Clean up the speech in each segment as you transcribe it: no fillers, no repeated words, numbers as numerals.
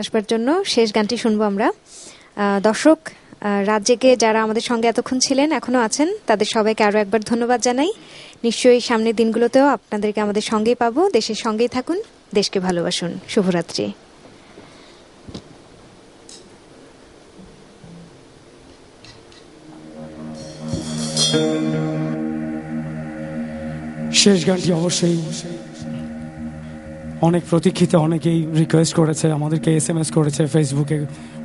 আসবার জন্য শেষ গানটি শুনবো আমরা। দর্শক, রাত জেগে যারা আমাদের সঙ্গে এতক্ষণ ছিলেন, এখনো আছেন, তাদের সবাইকে আরো একবার ধন্যবাদ জানাই। নিশ্চয়ই সামনের দিনগুলোতেও আপনাদেরকে আমাদের সঙ্গেই পাবো। দেশের সঙ্গেই থাকুন, দেশকে ভালোবাসুন। শুভরাত্রি। শেষ গানটি অবশ্যই অনেক প্রতীক্ষিত, অনেকেই রিকোয়েস্ট করেছে, আমাদেরকে SMS করেছে, ফেসবুকে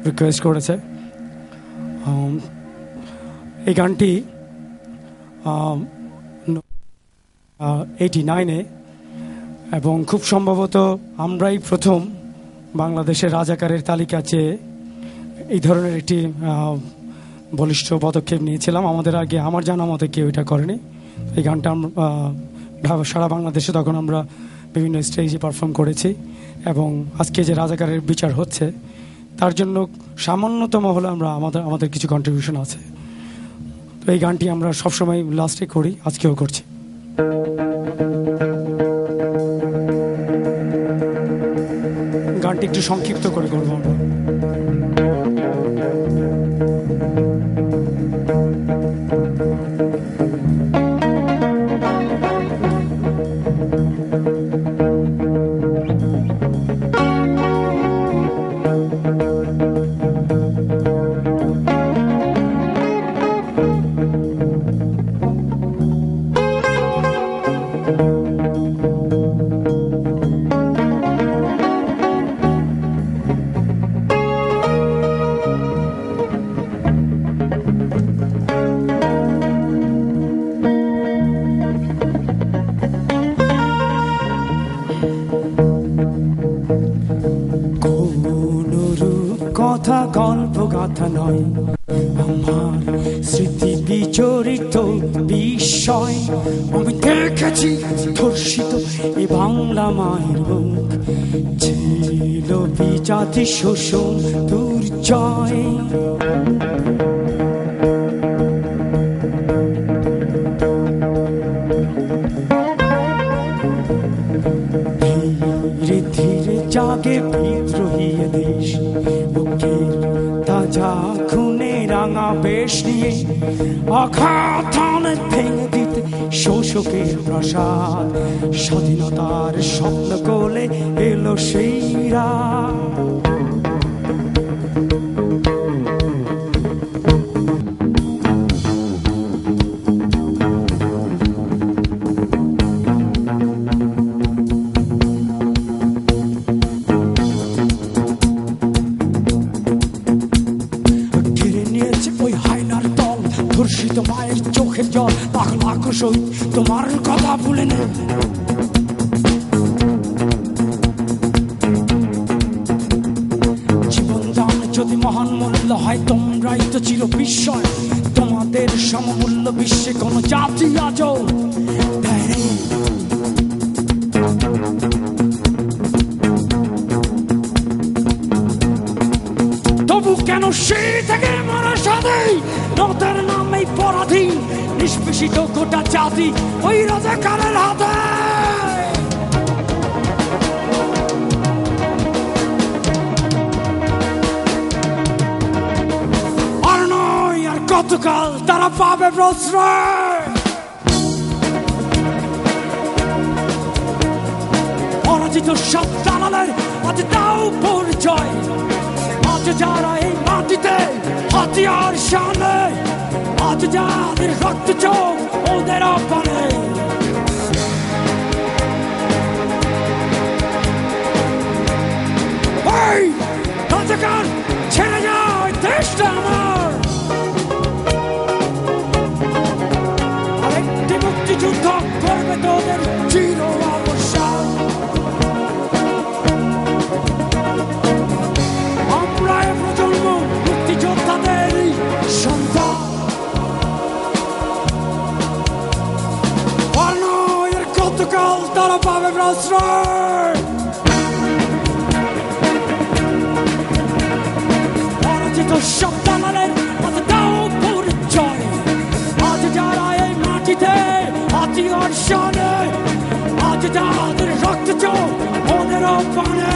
রিকোয়েস্ট করেছে। এই গানটি 89-এ, এবং খুব সম্ভবত আমরাই প্রথম বাংলাদেশের রাজাকারের তালিকা চেয়ে এই ধরনের একটি বলিষ্ঠ পদক্ষেপ নিয়েছিলাম। আমাদের আগে আমার জানা মতে কেউ এটা করেনি। এই গানটা সারা বাংলাদেশে তখন আমরা বিভিন্ন স্টেজে পারফর্ম করেছি, এবং আজকে যে রাজাকারের বিচার হচ্ছে তার জন্য সামান্যতম হলে আমাদের কিছু কন্ট্রিবিউশন আছে। তো এই গানটি আমরা সবসময় লাস্টে করি, আজকেও করছি। গানটি একটু সংক্ষিপ্ত করে করবো আমরা। কথা গল্প গাথা নয়, আমার স্মৃতি বিচরিত বিষয়। আমি দেখেছি ধর্ষিত এ বাংলা মায়ের বুক, ছিল বিজাতি শোষণ দুর্জয়। ধীরে ধীরে জাগে বিদ্রোহী দেশ, বুকের তাজা খুনে রাঙা বেশ নিয়ে আঘাত ভেঙে দিতে শোষকের প্রাসাদ। স্বাধীনতার স্বপ্ন কোলে এলো সেই রাত। ধর্ষিত মায়ের চোখের জল, লাখ লাখ শহীদ তোমার কথা ভুলে নে। জীবন দান যদি মহান মূল্য হয়, তোমরাই তো চির বিস্ময়। তোমাদের সমমূল্য বিশ্বে কোন জাতি আজও দেয়নি। তবু কেন সেই থেকে মারা সাথে নদের নামে পরাধীন নিষ্পেষিত গোটা জাতি ওই রাজাকারের হাতে। আর নয় আর কতকাল তারা পাবে প্রশ্রয়। পরাজিত সব দালালের আজ দাও পরিচয়। আজ যারা এই মাটিতে হাতিয়ার সামনে, আজ যাদের রক্ত চোখ ওদের অপরে। এই রাজাকার ছেড়ে যায় দেশটা আমার। আরেকটি মুক্তিযুদ্ধ করবে তোদের চির অবসান। আমরা এ প্রজন্ম মুক্তিযোদ্ধাদের সন্তান। কতকাল তারা পাবে প্রশ্রয়। পরাজিত সব দালালের আজ দাও পরিচয়। আজ যারা এই মাটিতে হাতিয়ার সামনে, আজ যাদের রক্ত চোখ ওদের পানে।